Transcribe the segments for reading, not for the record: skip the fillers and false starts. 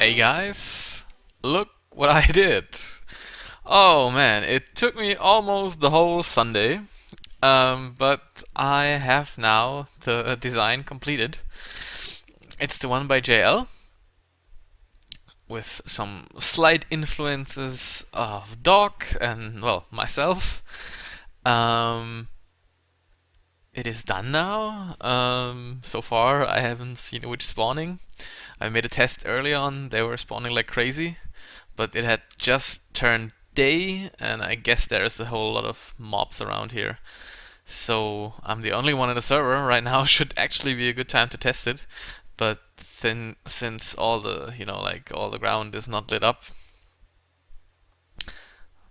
Hey guys, look what I did. Oh man, it took me almost the whole Sunday, but I have now the design completed. It's the one by JL with some slight influences of Doc and, well, myself. Um, it is done now. So far, I haven't seen a witch spawning. I made a test early on, they were spawning like crazy, but it had just turned day, and I guess there's a whole lot of mobs around here. So I'm the only one in the server right now. Should actually be a good time to test it, but then since all the like all the ground is not lit up,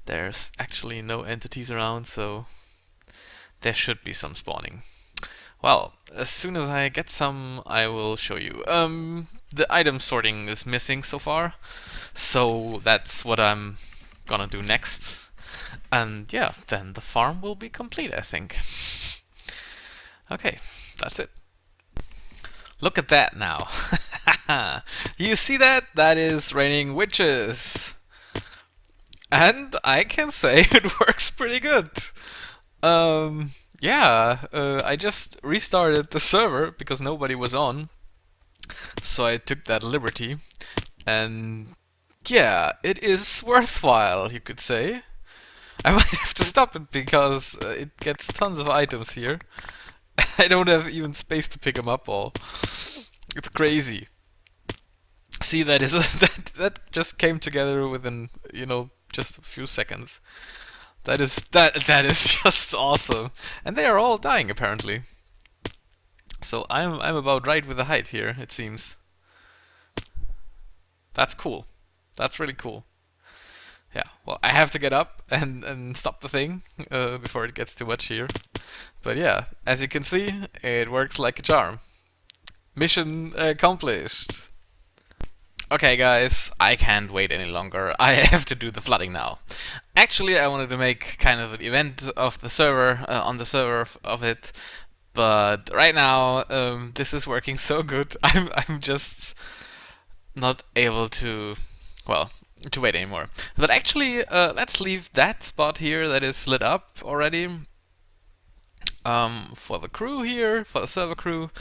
there's actually no entities around, so there should be some spawning. Well, as soon as I get some, I will show you. The item sorting is missing so far, so that's what I'm gonna do next. And yeah, then the farm will be complete, I think. Okay, that's it. Look at that now. You see that? That is raining witches. And I can say it works pretty good. Yeah, I just restarted the server because nobody was on. So I took that liberty. And yeah, it is worthwhile, you could say. I might have to stop it because it gets tons of items here. I don't have even space to pick them up all. It's crazy. See, that is that just came together within just a few seconds. That is just awesome, and they are all dying apparently. So I'm about right with the height here, it seems. That's cool. That's really cool. Yeah, well, I have to get up and stop the thing before it gets too much here. But yeah, as you can see, it works like a charm. Mission accomplished. Okay guys, I can't wait any longer. I have to do the flooding now. Actually, I wanted to make kind of an event of the server, on the server of it, but right now this is working so good. I'm just not able to, well, to wait anymore. But actually, let's leave that spot here that is lit up already for the crew here, for the server crew.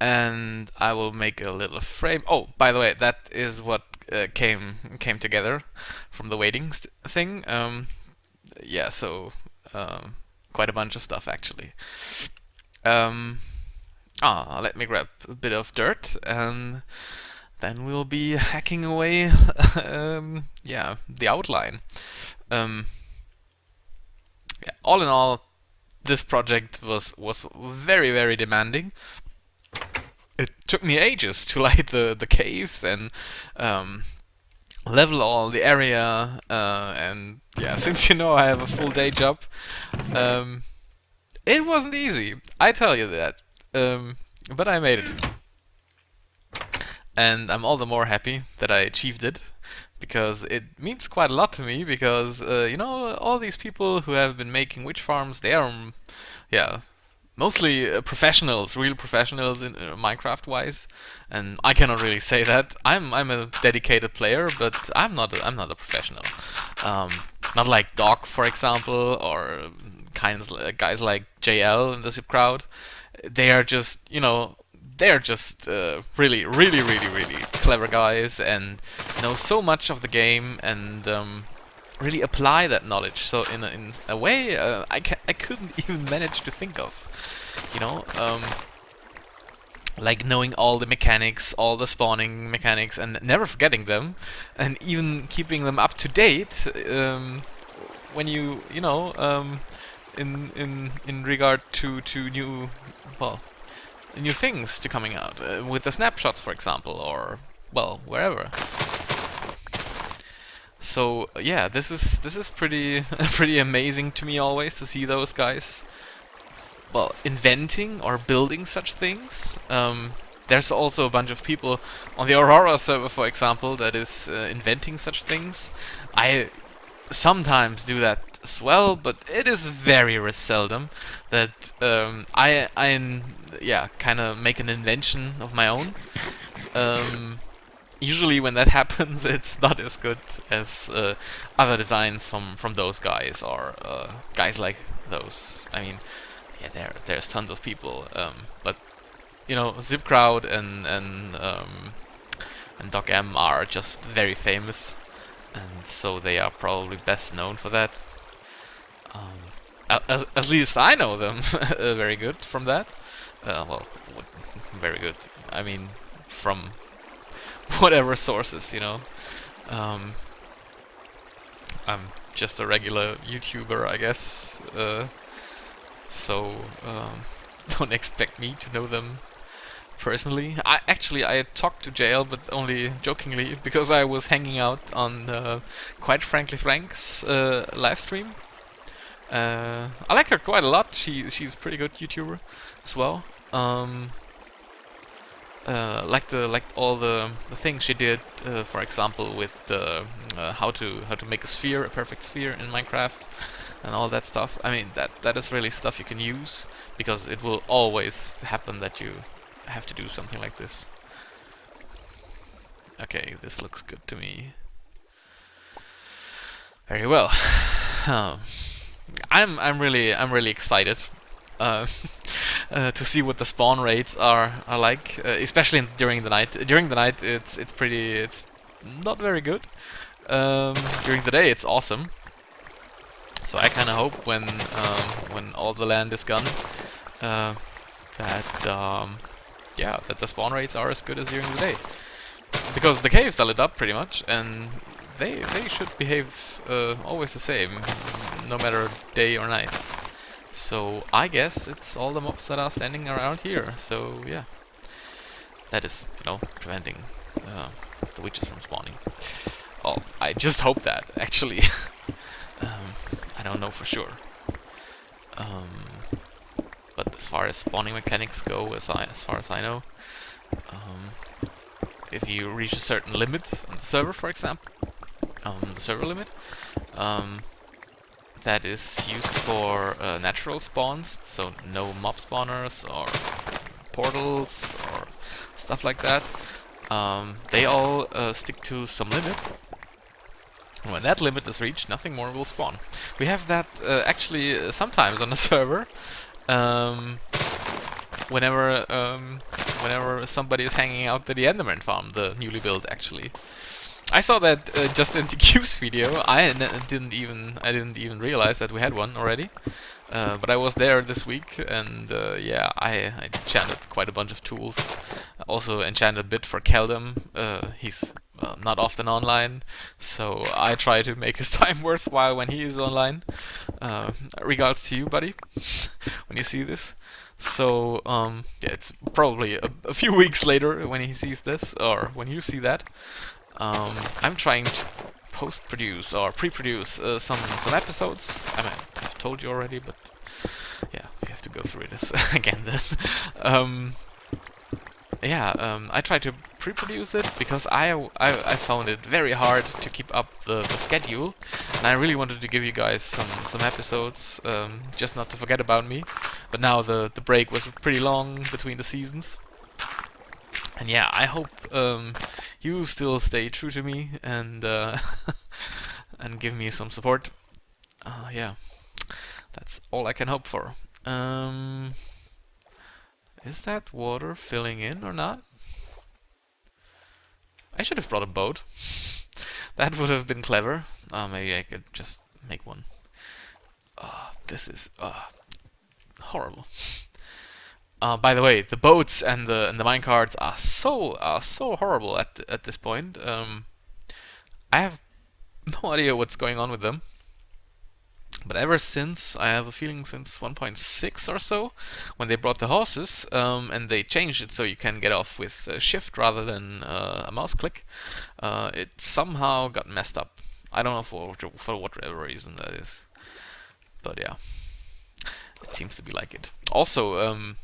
And I will make a little frame. Oh, by the way, that is what came together from the waiting thing. Yeah, so quite a bunch of stuff actually. Let me grab a bit of dirt, and then we'll be hacking away. Yeah, the outline. Yeah, all in all, this project was very demanding. It took me ages to light the caves and level all the area, and yeah, since I have a full day job, it wasn't easy, I tell you that, but I made it. And I'm all the more happy that I achieved it, because it means quite a lot to me, because all these people who have been making witch farms, they are yeah, mostly professionals, real professionals in Minecraft-wise, and I cannot really say that. I'm a dedicated player, but I'm not a professional. Not like Doc, for example, or guys like JL in the zip crowd. They are just really clever guys and know so much of the game and really apply that knowledge. So in a way, I couldn't even manage to think of, like knowing all the mechanics, all the spawning mechanics, and never forgetting them, and even keeping them up to date. When in regard to new, well, new things to coming out with the snapshots, for example, or well, wherever. So yeah, this is pretty pretty amazing to me always to see those guys, well, inventing or building such things. There's also a bunch of people on the Aurora server, for example, that is inventing such things. I sometimes do that as well, but it is very seldom that I yeah, kind of make an invention of my own. usually when that happens, it's not as good as other designs from those guys or guys like those. I mean, yeah, there's tons of people, but you know, ZipCrowd and Doc M are just very famous, and so they are probably best known for that. At least I know them very good from that. Well, very good. I mean, from whatever sources, you know. I'm just a regular YouTuber, I guess. So don't expect me to know them personally. I talked to JL, but only jokingly, because I was hanging out on Quite Frankly Frank's live stream. I like her quite a lot. She's a pretty good YouTuber as well. Like all the things she did, for example, with the how to make a sphere, a perfect sphere in Minecraft, and all that stuff. I mean, that is really stuff you can use, because it will always happen that you have to do something like this. Okay, this looks good to me. Very well. I'm really excited to see what the spawn rates are like, especially during the night. During the night, it's not very good. During the day, it's awesome. So I kind of hope when all the land is gone, that yeah, that the spawn rates are as good as during the day, because the caves are lit up pretty much, and they should behave always the same, no matter day or night. So I guess it's all the mobs that are standing around here. So yeah, that is, you know, preventing the witches from spawning. Well, I just hope that, actually. I don't know for sure. But as far as spawning mechanics go, as far as I know, if you reach a certain limit on the server, for example, the server limit, that is used for natural spawns, so no mob spawners or portals or stuff like that. They all stick to some limit. When that limit is reached, nothing more will spawn. We have that actually sometimes on the server. Whenever somebody is hanging out at the Enderman farm, the newly built, actually. I saw that just in the Q's video. I didn't even realize that we had one already. But I was there this week, and yeah, I enchanted quite a bunch of tools. Also enchanted a bit for Keldum. He's not often online, so I try to make his time worthwhile when he is online. Regards to you, buddy, when you see this. So yeah, it's probably a few weeks later when he sees this, or when you see that. I'm trying to post-produce or pre-produce some episodes. I mean, I've told you already, but yeah, we have to go through this again then. Yeah, I try to pre-produce it because I found it very hard to keep up the schedule, and I really wanted to give you guys some episodes, just not to forget about me. But now the break was pretty long between the seasons. And yeah, I hope you still stay true to me and and give me some support. Yeah, that's all I can hope for. Is that water filling in or not? I should have brought a boat. That would have been clever. Maybe I could just make one. This is horrible. By the way, the boats and the minecarts are so horrible at this point. I have no idea what's going on with them. But ever since, I have a feeling since 1.6 or so, when they brought the horses, and they changed it so you can get off with shift rather than a mouse click, it somehow got messed up. I don't know for whatever reason that is. But yeah, it seems to be like it. Also,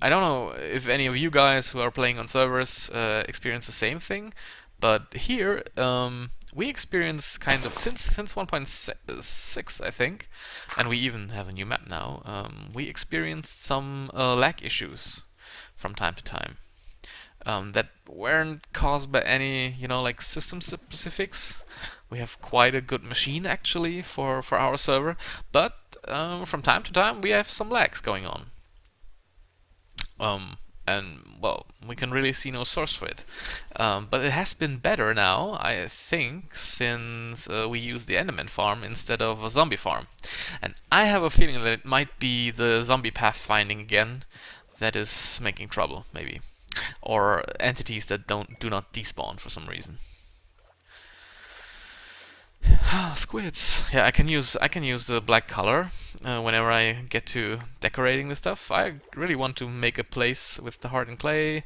I don't know if any of you guys who are playing on servers experience the same thing, but here we experience kind of since 1.6, I think, and we even have a new map now. We experienced some lag issues from time to time. that weren't caused by any, like system specifics. We have quite a good machine actually for our server, but from time to time we have some lags going on. And well, we can really see no source for it. But it has been better now, I think, since we use the Enderman farm instead of a zombie farm. And I have a feeling that it might be the zombie pathfinding again that is making trouble, maybe. Or entities that do not despawn for some reason. Squids. Yeah, I can use the black color whenever I get to decorating the stuff. I really want to make a place with the hardened clay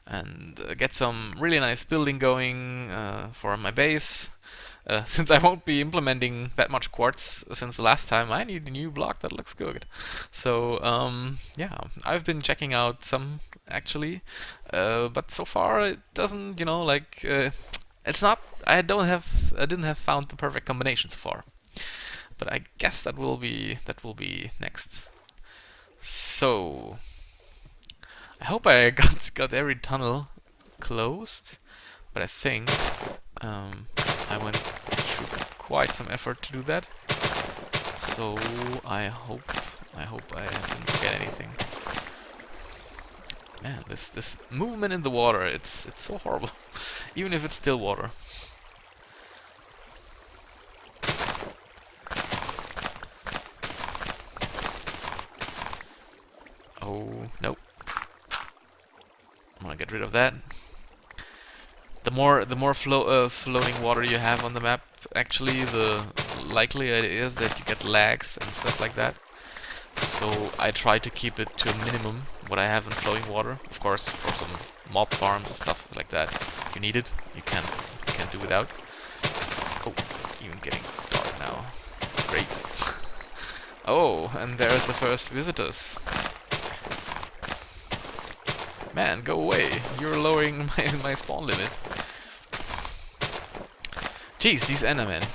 and get some really nice building going for my base. Since I won't be implementing that much quartz since the last time, I need a new block that looks good. So yeah, I've been checking out some actually, but so far it doesn't, it's not. I didn't have found the perfect combination so far, but I guess that will be next. So I hope I got every tunnel closed, but I think I went through quite some effort to do that. So I hope I didn't forget anything. Man, this movement in the water, it's so horrible. Even if it's still water. Oh, nope. I'm gonna get rid of that. The more floating water you have on the map, actually, the likelier it is that you get lags and stuff like that. So I try to keep it to a minimum, what I have in flowing water. Of course, for some mob farms and stuff like that, you need it. You can't do without. Oh, it's even getting dark now. Great. Oh, and there's the first visitors. Man, go away. You're lowering my spawn limit. Jeez, these Endermen.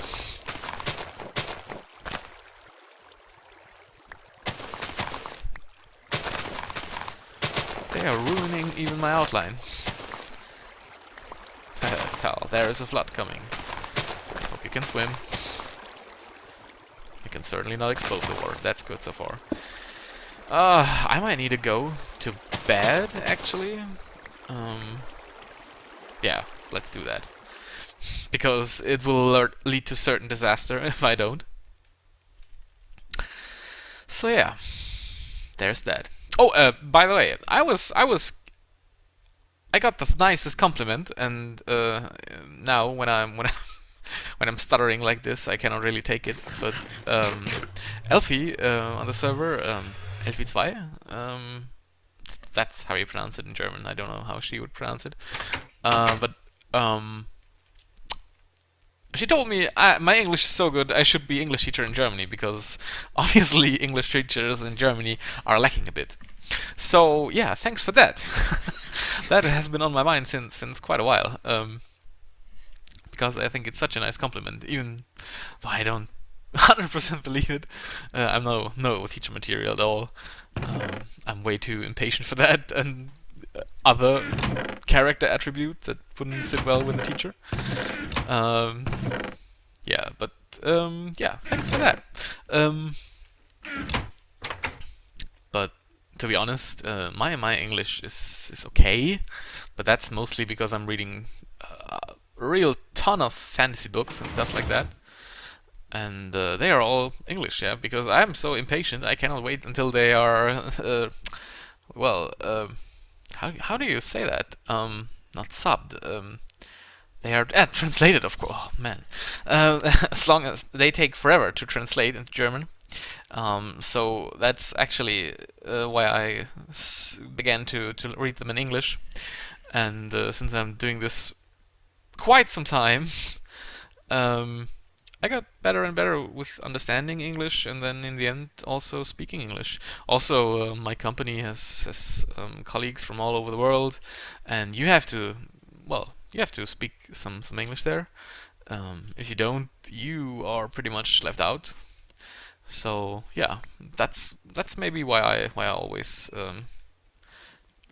They are ruining even my outline. Pal, there is a flood coming. Hope you can swim. You can certainly not explode the water. That's good so far. I might need to go to bed, actually. Yeah, let's do that. Because it will lead to certain disaster if I don't. So yeah, there's that. Oh, by the way, I got the nicest compliment, and now when I'm when I'm stuttering like this, I cannot really take it. But Elfie on the server, Elfie 2, that's how you pronounce it in German. I don't know how she would pronounce it, but she told me my English is so good I should be English teacher in Germany, because obviously English teachers in Germany are lacking a bit. So yeah, thanks for that. That has been on my mind since quite a while, because I think it's such a nice compliment, even though I don't 100% believe it. I'm no teacher material at all. I'm way too impatient for that, and other character attributes that wouldn't sit well with a teacher. Yeah, but yeah, thanks for that. But to be honest, my English is okay, but that's mostly because I'm reading a real ton of fantasy books and stuff like that. And they are all English, yeah, because I'm so impatient, I cannot wait until they are, how do you say that? Not subbed. They are translated, of course. Oh man, as long as they take forever to translate into German. So that's actually why I began to read them in English. And since I'm doing this quite some time, I got better and better with understanding English, and then in the end also speaking English. Also, my company has colleagues from all over the world, and you have to speak some English there. If you don't, you are pretty much left out. So yeah, that's maybe why I always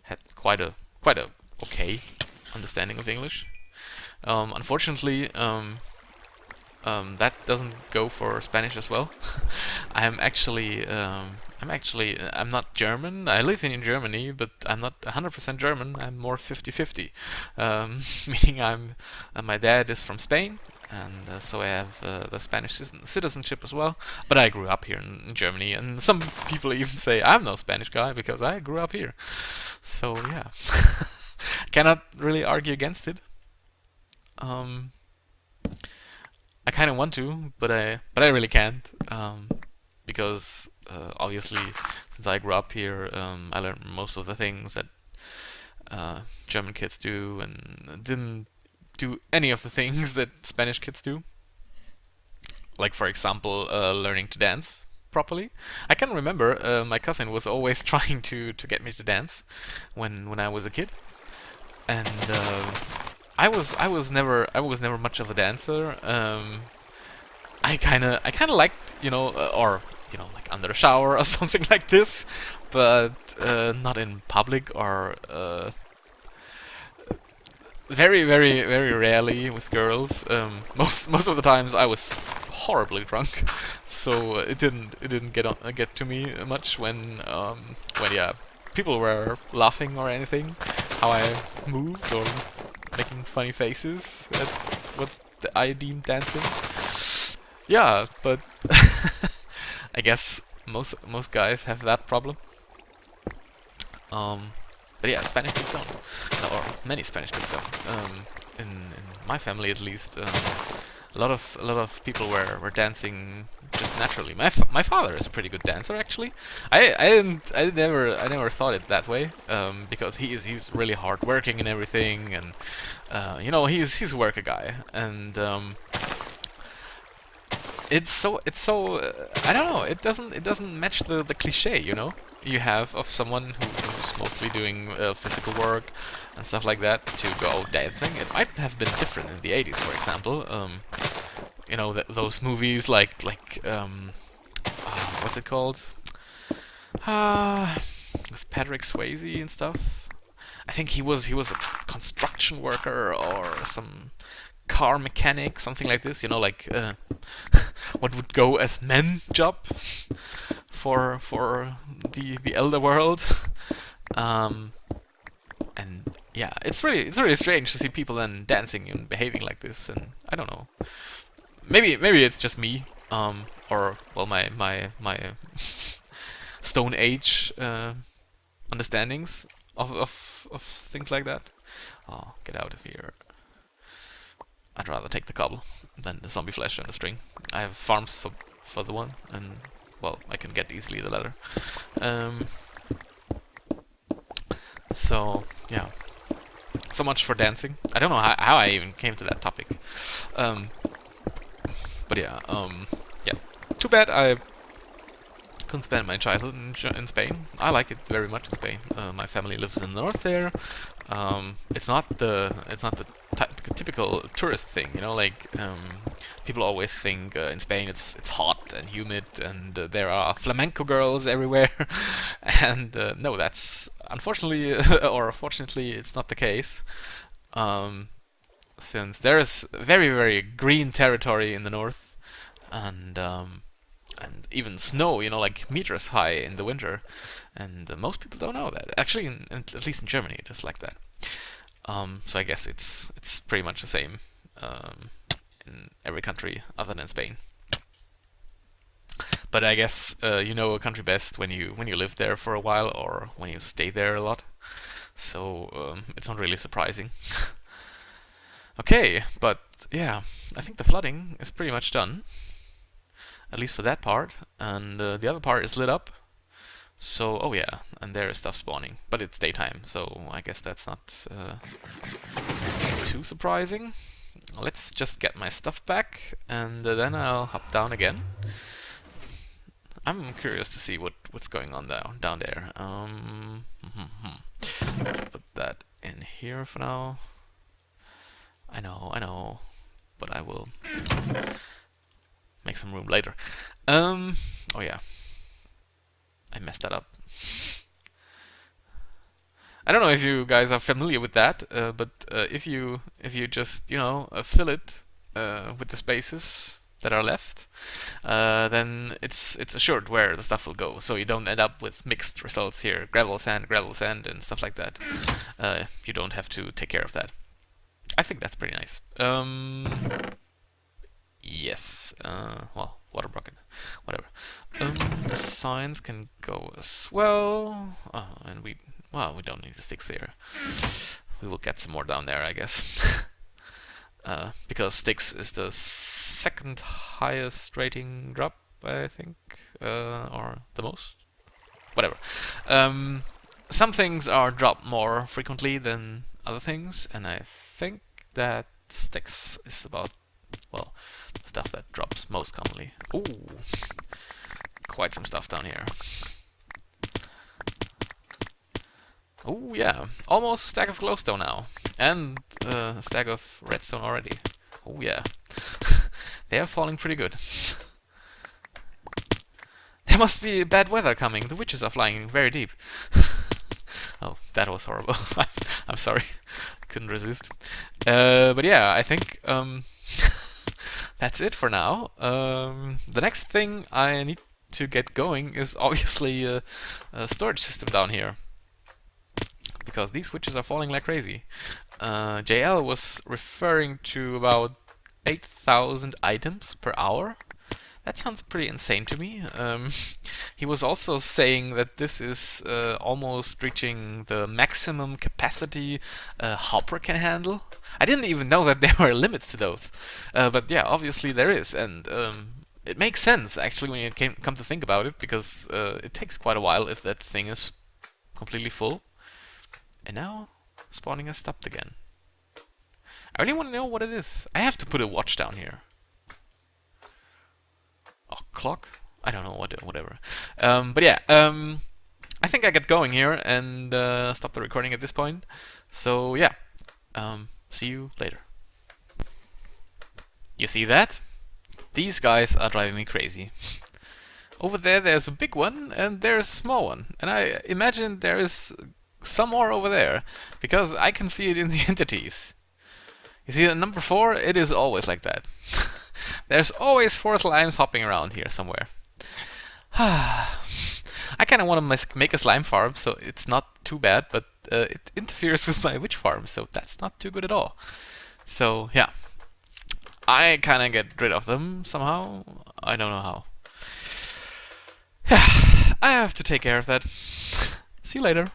had quite a okay understanding of English. Unfortunately, that doesn't go for Spanish as well. I'm actually, I'm not German. I live in Germany, but I'm not 100% German. I'm more 50-50. Meaning my dad is from Spain, and so I have the Spanish citizenship as well. But I grew up here in Germany, and some people even say I'm no Spanish guy because I grew up here. So yeah, cannot really argue against it. I kind of want to, but I really can't, because obviously, since I grew up here, I learned most of the things that German kids do, and didn't do any of the things that Spanish kids do. Like, for example, learning to dance properly. I can remember my cousin was always trying to get me to dance when I was a kid, and I was never much of a dancer. I kind of liked, or like under a shower or something like this, but not in public, or very very rarely with girls. Most of the times I was horribly drunk, so it didn't get to me much when yeah, people were laughing or anything, how I moved or making funny faces at what I deemed dancing. Yeah, but I guess most guys have that problem. But yeah, Spanish kids don't, or many Spanish kids don't. In my family, at least, a lot of people were dancing just naturally. My father is a pretty good dancer, actually. I never thought it that way, because he's really hard working and everything, and he's a worker guy, and it's so I don't know. It doesn't match the cliche, you have of someone who's mostly doing physical work and stuff like that to go dancing. It might have been different in the 80s, for example. Those movies like what's it called? With Patrick Swayze and stuff. I think he was a construction worker or some car mechanic, something like this. Like what would go as men job for the elder world. And yeah, it's really strange to see people then dancing and behaving like this. And I don't know. Maybe it's just me, or well, my Stone Age understandings of things like that. Oh, get out of here! I'd rather take the cobble than the zombie flesh and the string. I have farms for the one, and well, I can get easily the leather. So yeah, so much for dancing. I don't know how I even came to that topic. But yeah, yeah. Too bad I couldn't spend my childhood in Spain. I like it very much in Spain. My family lives in the north there. It's not the typical tourist thing, like people always think in Spain it's hot and humid and there are flamenco girls everywhere, and no, that's unfortunately or fortunately it's not the case. Since there is very very green territory in the north, and even snow, like meters high in the winter, and most people don't know that. Actually, at least in Germany, it is like that. So I guess it's pretty much the same in every country other than Spain. But I guess you know a country best when you live there for a while or when you stay there a lot. So it's not really surprising. Okay, but yeah, I think the flooding is pretty much done. At least for that part, and the other part is lit up. So, oh yeah, and there is stuff spawning, but it's daytime, so I guess that's not too surprising. Let's just get my stuff back, and then I'll hop down again. I'm curious to see what's going on down there. Let's put that in here for now. I know, but I will make some room later. Oh yeah, I messed that up. I don't know if you guys are familiar with that, but if you just fill it with the spaces that are left, then it's assured where the stuff will go, so you don't end up with mixed results here, gravel, sand, and stuff like that. You don't have to take care of that. I think that's pretty nice. Yes. Well, water bucket, whatever. The signs can go as well. And we don't need the sticks here. We will get some more down there, I guess. Because sticks is the second highest rating drop, I think, or the most. Whatever. Some things are dropped more frequently than other things, and I think that sticks is about, well, the stuff that drops most commonly. Ooh, quite some stuff down here. Oh yeah, almost a stack of glowstone now, and a stack of redstone already. Oh yeah, they are falling pretty good. There must be bad weather coming. The witches are flying very deep. Oh, that was horrible. I'm sorry, I couldn't resist. But yeah, I think that's it for now. The next thing I need to get going is obviously a storage system down here, because these witches are falling like crazy. JL was referring to about 8,000 items per hour. That sounds pretty insane to me. He was also saying that this is almost reaching the maximum capacity Hopper can handle. I didn't even know that there were limits to those. But yeah, obviously there is, and it makes sense actually when you come to think about it, because it takes quite a while if that thing is completely full. And now spawning has stopped again. I really want to know what it is. I have to put a watch down here. Oh, clock? I don't know, whatever. But yeah, I think I get going here and stop the recording at this point. So yeah, see you later. You see that? These guys are driving me crazy. Over there's a big one and there's a small one. And I imagine there is some more over there, because I can see it in the entities. You see, at number 4, it is always like that. There's always 4 slimes hopping around here somewhere. I kind of want to make a slime farm, so it's not too bad, but it interferes with my witch farm, so that's not too good at all. So yeah, I kind of get rid of them somehow. I don't know how. I have to take care of that. See you later.